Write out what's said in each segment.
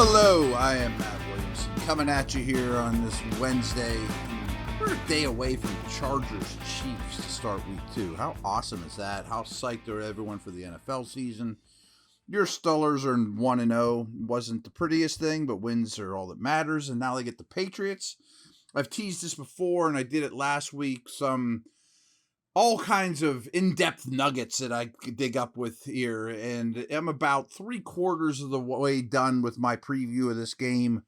Hello, I am Matt Williamson, coming at you here on this Wednesday. We're a day away from Chargers Chiefs to start week 2. How awesome is that? How psyched are everyone for the NFL season? Your Steelers are 1-0. Wasn't the prettiest thing, but wins are all that matters. And now they get the Patriots. I've teased this before, and I did it last week. All kinds of in-depth nuggets that I could dig up with here, and I'm about 3/4 of the way done with my preview of this game.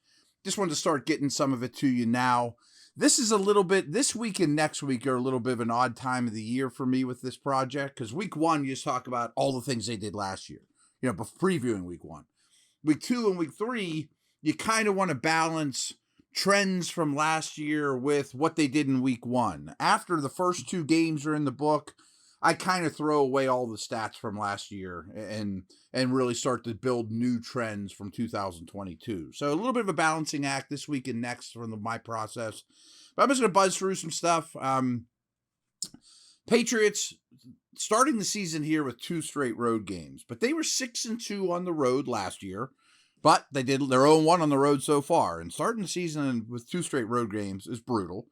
Just wanted to start getting some of it to you now. This week and next week are a little bit of an odd time of the year for me with this project, because week 1, you just talk about all the things they did last year, previewing week 1. Week 2 and week 3, you kind of want to balance trends from last year with what they did in week 1. After the first 2 games are in the book, I kind of throw away all the stats from last year and really start to build new trends from 2022. So a little bit of a balancing act this week and next from my process. But I'm just going to buzz through some stuff. Patriots starting the season here with 2 straight road games, but they were 6-2 on the road last year. But they did their own 1 on the road so far. And starting the season with 2 straight road games is brutal.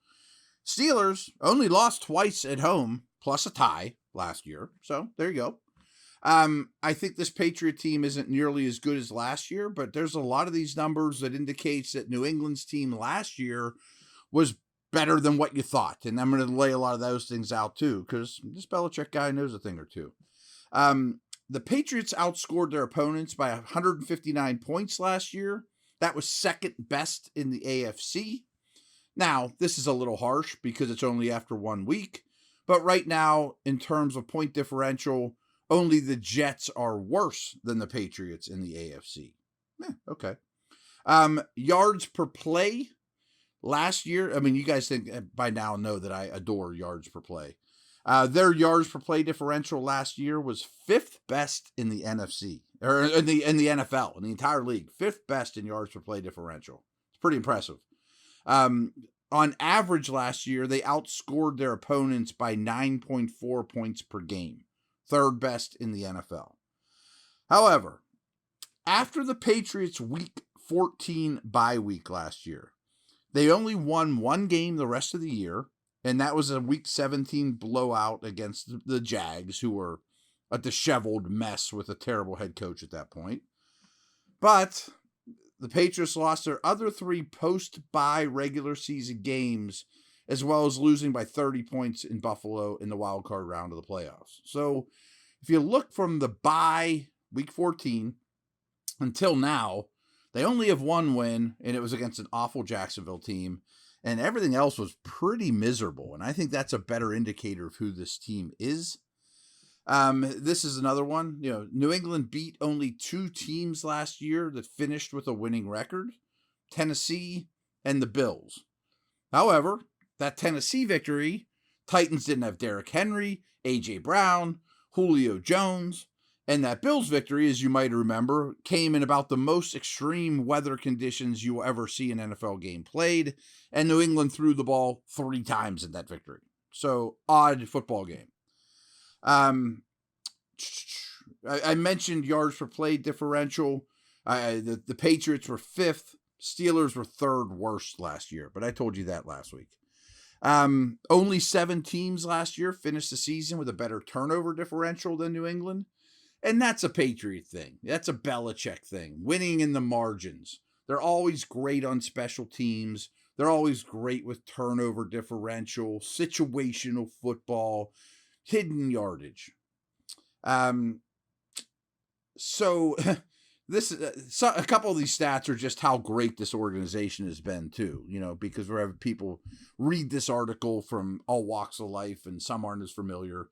Steelers only lost twice at home, plus a tie last year. So there you go. I think this Patriot team isn't nearly as good as last year, but there's a lot of these numbers that indicates that New England's team last year was better than what you thought. And I'm going to lay a lot of those things out too, because this Belichick guy knows a thing or two. The Patriots outscored their opponents by 159 points last year. That was second best in the AFC. Now, this is a little harsh because it's only after 1 week. But right now, in terms of point differential, only the Jets are worse than the Patriots in the AFC. Okay. Yards per play last year. I mean, you guys think by now know that I adore yards per play. Their yards per play differential last year was 5th best in the NFC, or in the NFL, in the entire league. 5th best in yards per play differential. It's pretty impressive. On average last year, they outscored their opponents by 9.4 points per game. 3rd best in the NFL. However, after the Patriots' week 14 bye week last year, they only won 1 game the rest of the year. And that was a week 17 blowout against the Jags, who were a disheveled mess with a terrible head coach at that point. But the Patriots lost their other 3 post-bye regular season games, as well as losing by 30 points in Buffalo in the wild card round of the playoffs. So if you look from the bye week 14 until now, they only have 1 win, and it was against an awful Jacksonville team. And everything else was pretty miserable. And I think that's a better indicator of who this team is. This is another one. New England beat only 2 teams last year that finished with a winning record. Tennessee and the Bills. However, that Tennessee victory, Titans didn't have Derrick Henry, A.J. Brown, Julio Jones. And that Bills victory, as you might remember, came in about the most extreme weather conditions you will ever see an NFL game played. And New England threw the ball 3 times in that victory. So, odd football game. I mentioned yards per play differential. The Patriots were 5th. Steelers were 3rd worst last year. But I told you that last week. Only 7 teams last year finished the season with a better turnover differential than New England. And that's a Patriot thing. That's a Belichick thing. Winning in the margins. They're always great on special teams. They're always great with turnover differential, situational football, hidden yardage. So a couple of these stats are just how great this organization has been too. Because we're having people read this article from all walks of life, and some aren't as familiar.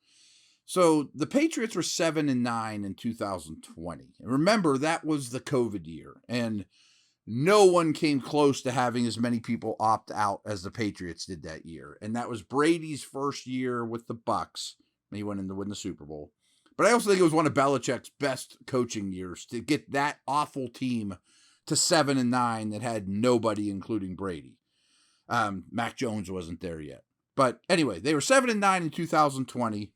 So the Patriots were 7-9 in 2020. And remember, that was the COVID year. And no one came close to having as many people opt out as the Patriots did that year. And that was Brady's first year with the Bucs. He went in to win the Super Bowl. But I also think it was one of Belichick's best coaching years to get that awful team to 7-9 that had nobody, including Brady. Mac Jones wasn't there yet. But anyway, they were 7-9 in 2020.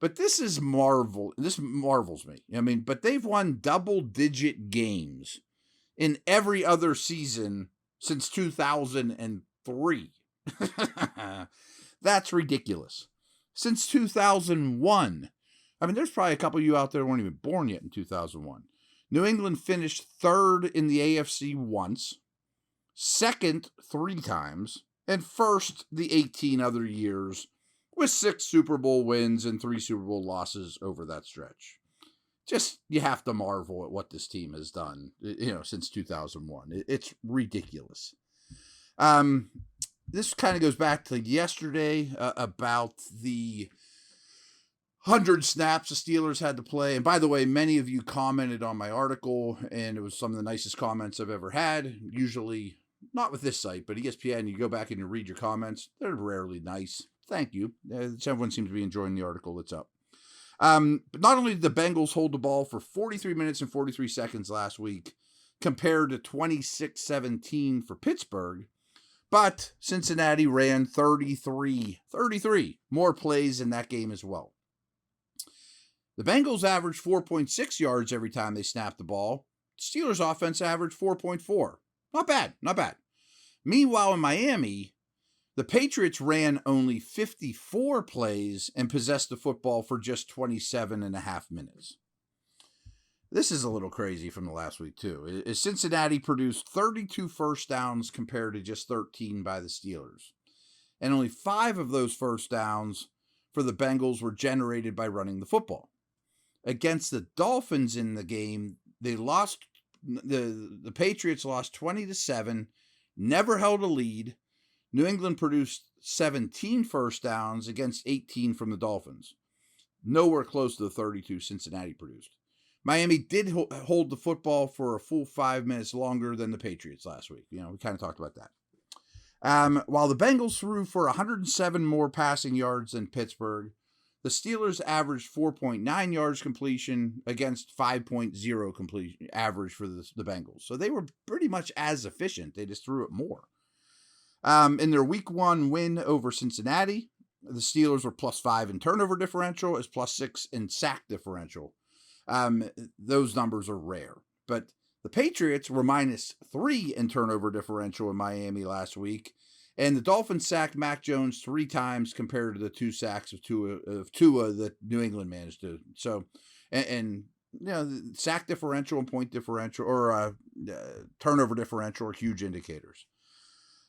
But this marvels me. But they've won double-digit games in every other season since 2003. That's ridiculous. Since 2001. I mean, there's probably a couple of you out there who weren't even born yet in 2001. New England finished third in the AFC once, second 3 times, and first the 18 other years, with 6 Super Bowl wins and 3 Super Bowl losses over that stretch. Just, you have to marvel at what this team has done, since 2001. It's ridiculous. This kind of goes back to yesterday about the 100 snaps the Steelers had to play. And by the way, many of you commented on my article, and it was some of the nicest comments I've ever had. Usually, not with this site, but ESPN, you go back and you read your comments. They're rarely nice. Thank you. Everyone seems to be enjoying the article that's up. But not only did the Bengals hold the ball for 43 minutes and 43 seconds last week, compared to 26-17 for Pittsburgh, but Cincinnati ran 33 more plays in that game as well. The Bengals averaged 4.6 yards every time they snapped the ball. Steelers offense averaged 4.4. Not bad. Meanwhile, in Miami, the Patriots ran only 54 plays and possessed the football for just 27 and a half minutes. This is a little crazy from the last week, too. Cincinnati produced 32 first downs compared to just 13 by the Steelers. And only 5 of those first downs for the Bengals were generated by running the football. Against the Dolphins in the game, they lost. The Patriots lost 20-7, never held a lead. New England produced 17 first downs against 18 from the Dolphins. Nowhere close to the 32 Cincinnati produced. Miami did hold the football for a full 5 minutes longer than the Patriots last week. We kind of talked about that. While the Bengals threw for 107 more passing yards than Pittsburgh, the Steelers averaged 4.9 yards completion against 5.0 completion average for the Bengals. So they were pretty much as efficient. They just threw it more. In their week 1 win over Cincinnati, the Steelers were +5 in turnover differential, as +6 in sack differential. Those numbers are rare. But the Patriots were -3 in turnover differential in Miami last week. And the Dolphins sacked Mac Jones 3 times compared to the 2 sacks of Tua that New England managed to. So, the sack differential and point differential or turnover differential are huge indicators.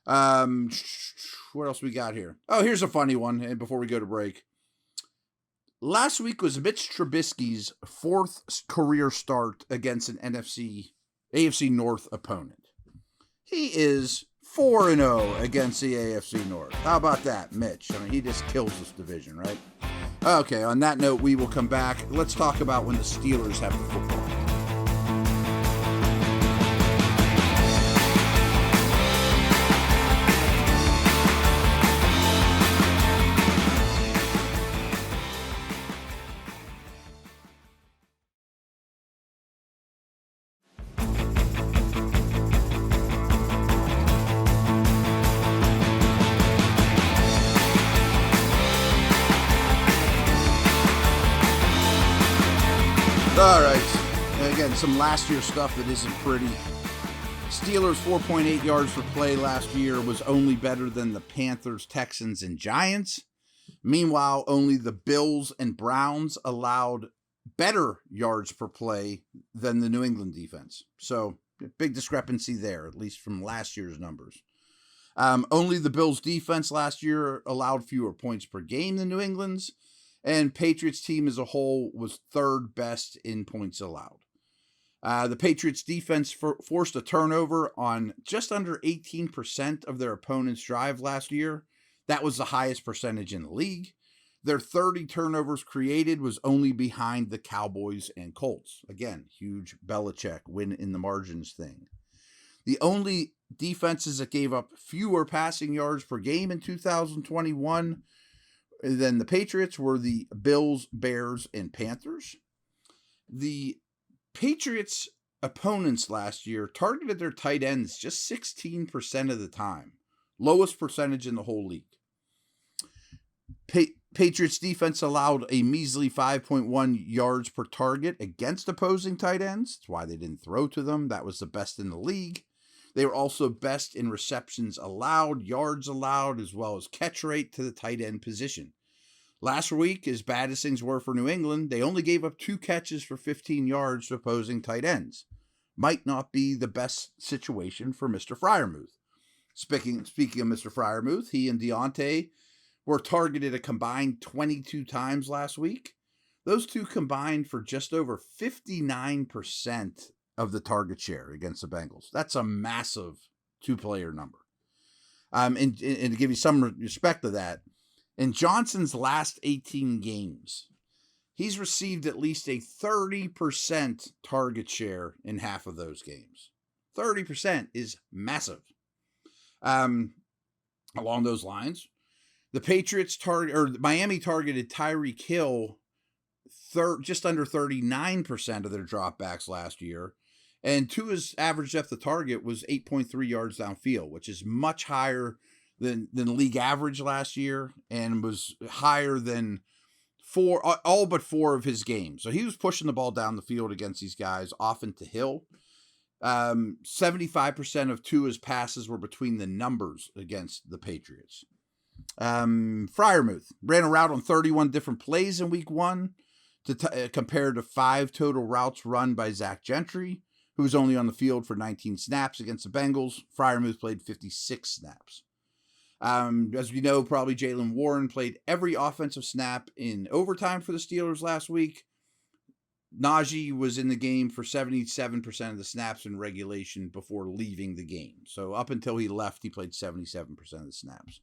What else we got here? Oh, here's a funny one. And before we go to break, last week was Mitch Trubisky's 4th career start against an AFC North opponent. He is 4-0 against the AFC North. How about that, Mitch? I mean, he just kills this division, right? Okay, on that note, we will come back. Let's talk about when the Steelers have the football. All right, again, some last year stuff that isn't pretty. Steelers' 4.8 yards per play last year was only better than the Panthers, Texans, and Giants. Meanwhile, only the Bills and Browns allowed better yards per play than the New England defense. So, big discrepancy there, at least from last year's numbers. Only the Bills' defense last year allowed fewer points per game than New England's. And Patriots team as a whole was 3rd best in points allowed. The Patriots defense forced a turnover on just under 18% of their opponent's drive last year. That was the highest percentage in the league. Their 30 turnovers created was only behind the Cowboys and Colts. Again, huge Belichick win in the margins thing. The only defenses that gave up fewer passing yards per game in 2021 than the Patriots were the Bills, Bears, and Panthers. The Patriots' opponents last year targeted their tight ends just 16% of the time. Lowest percentage in the whole league. Patriots defense allowed a measly 5.1 yards per target against opposing tight ends. That's why they didn't throw to them. That was the best in the league. They were also best in receptions allowed, yards allowed, as well as catch rate to the tight end position. Last week, as bad as things were for New England, they only gave up 2 catches for 15 yards to opposing tight ends. Might not be the best situation for Mr. Freiermuth. Speaking of Mr. Freiermuth, he and Deontay were targeted a combined 22 times last week. Those two combined for just over 59% of the target share against the Bengals. That's a massive 2-player number. And to give you some respect to that, in Johnson's last 18 games, he's received at least a 30% target share in half of those games. 30% is massive. Along those lines, the Patriots Miami targeted Tyreek Hill just under 39% of their dropbacks last year. And Tua's average depth of target was 8.3 yards downfield, which is much higher than league average last year and was higher than all but 4 of his games. So he was pushing the ball down the field against these guys, often to Hill. 75% of Tua's passes were between the numbers against the Patriots. Freiermuth ran a route on 31 different plays in week 1 compared to 5 total routes run by Zach Gentry, who was only on the field for 19 snaps against the Bengals. Freiermuth played 56 snaps. As we know, probably Jaylen Warren played every offensive snap in overtime for the Steelers last week. Najee was in the game for 77% of the snaps in regulation before leaving the game. So up until he left, he played 77% of the snaps.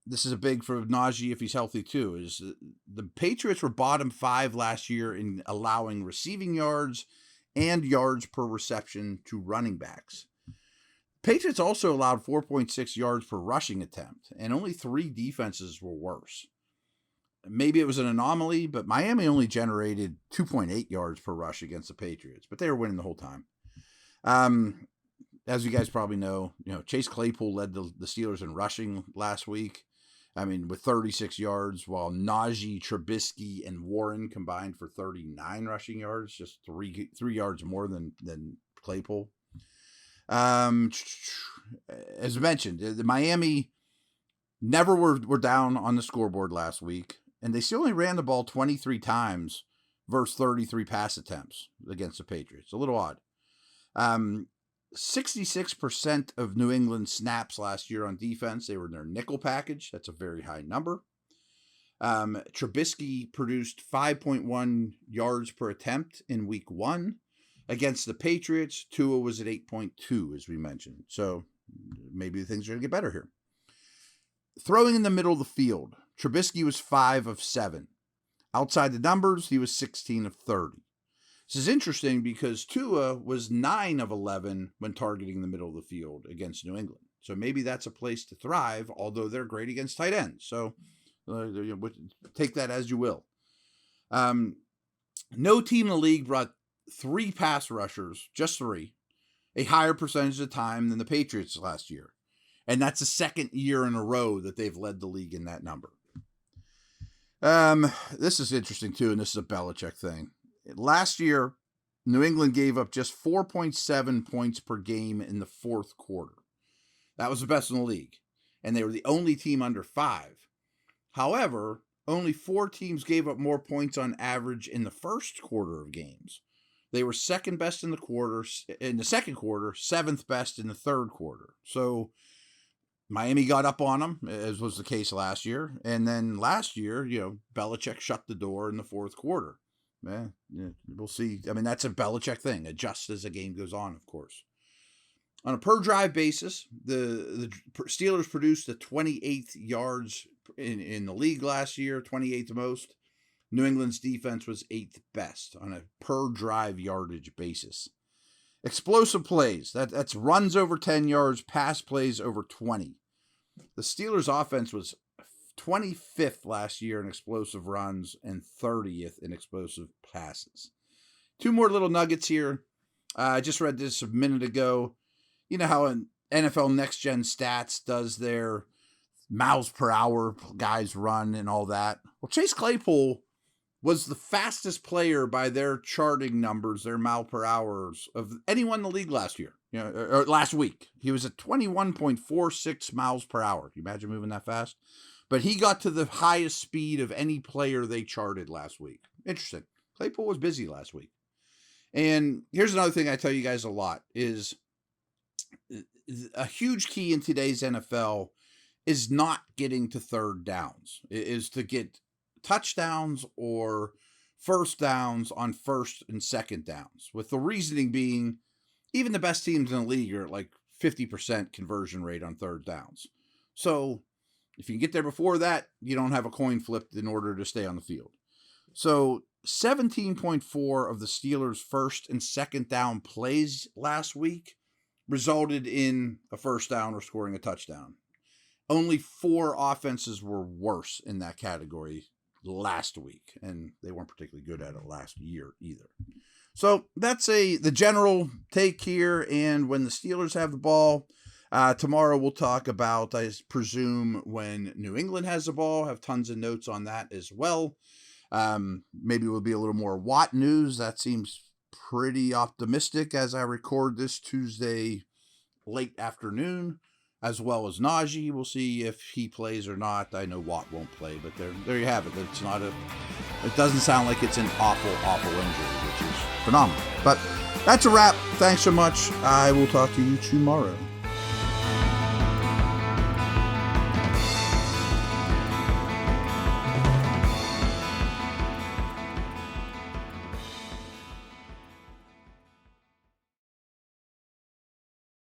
This is a big for Najee if he's healthy too. Is the Patriots were bottom 5 last year in allowing receiving yards and yards per reception to running backs. Patriots also allowed 4.6 yards per rushing attempt, and only 3 defenses were worse. Maybe it was an anomaly, but Miami only generated 2.8 yards per rush against the Patriots, but they were winning the whole time. As you guys probably know, Chase Claypool led the Steelers in rushing last week. With 36 yards, while Najee, Trubisky, and Warren combined for 39 rushing yards, just 3 yards more than Claypool. As mentioned, the Miami never were down on the scoreboard last week, and they still only ran the ball 23 times versus 33 pass attempts against the Patriots. A little odd. 66% of New England snaps last year on defense, they were in their nickel package. That's a very high number. Trubisky produced 5.1 yards per attempt in week 1. Against the Patriots, Tua was at 8.2, as we mentioned. So maybe things are going to get better here. Throwing in the middle of the field, Trubisky was 5 of 7. Outside the numbers, he was 16 of 30. This is interesting because Tua was 9 of 11 when targeting the middle of the field against New England. So maybe that's a place to thrive, although they're great against tight ends. So take that as you will. No team in the league brought 3 pass rushers, just 3, a higher percentage of the time than the Patriots last year. And that's the second year in a row that they've led the league in that number. This is interesting too, and this is a Belichick thing. Last year, New England gave up just 4.7 points per game in the fourth quarter. That was the best in the league. And they were the only team under 5. However, only 4 teams gave up more points on average in the first quarter of games. They were second best in the second quarter, 7th best in the third quarter. So Miami got up on them, as was the case last year. And then last year, Belichick shut the door in the fourth quarter. Yeah, we'll see. That's a Belichick thing. Adjust as the game goes on, of course. On a per drive basis, the Steelers produced the 28th yards in the league last year, 28th most. New England's defense was 8th best on a per drive yardage basis. Explosive plays, that's runs over 10 yards, pass plays over 20. The Steelers' offense was 25th last year in explosive runs and 30th in explosive passes. 2 more little nuggets here. I just read this a minute ago. You know how an NFL Next Gen Stats does their miles per hour guys run and all that. Well, Chase Claypool was the fastest player by their charting numbers, their mile per hours, of anyone in the league last year, or last week. He was at 21.46 miles per hour. Can you imagine moving that fast? But he got to the highest speed of any player they charted last week. Interesting. Claypool was busy last week. And here's another thing I tell you guys a lot is a huge key in today's NFL is not getting to third downs, is to get touchdowns or first downs on first and second downs, with the reasoning being even the best teams in the league are at like 50% conversion rate on third downs. So if you can get there before that, you don't have a coin flipped in order to stay on the field. So 17.4 of the Steelers' first and second down plays last week resulted in a first down or scoring a touchdown. Only 4 offenses were worse in that category last week, and they weren't particularly good at it last year either. So that's the general take here, and when the Steelers have the ball, tomorrow we'll talk about, I presume, when New England has the ball. Have tons of notes on that as well. Maybe we'll be a little more Watt news. That seems pretty optimistic as I record this Tuesday late afternoon, as well as Najee. We'll see if he plays or not. I know Watt won't play, but there you have it. It doesn't sound like it's an awful injury, which is phenomenal. But that's a wrap. Thanks so much. I will talk to you tomorrow.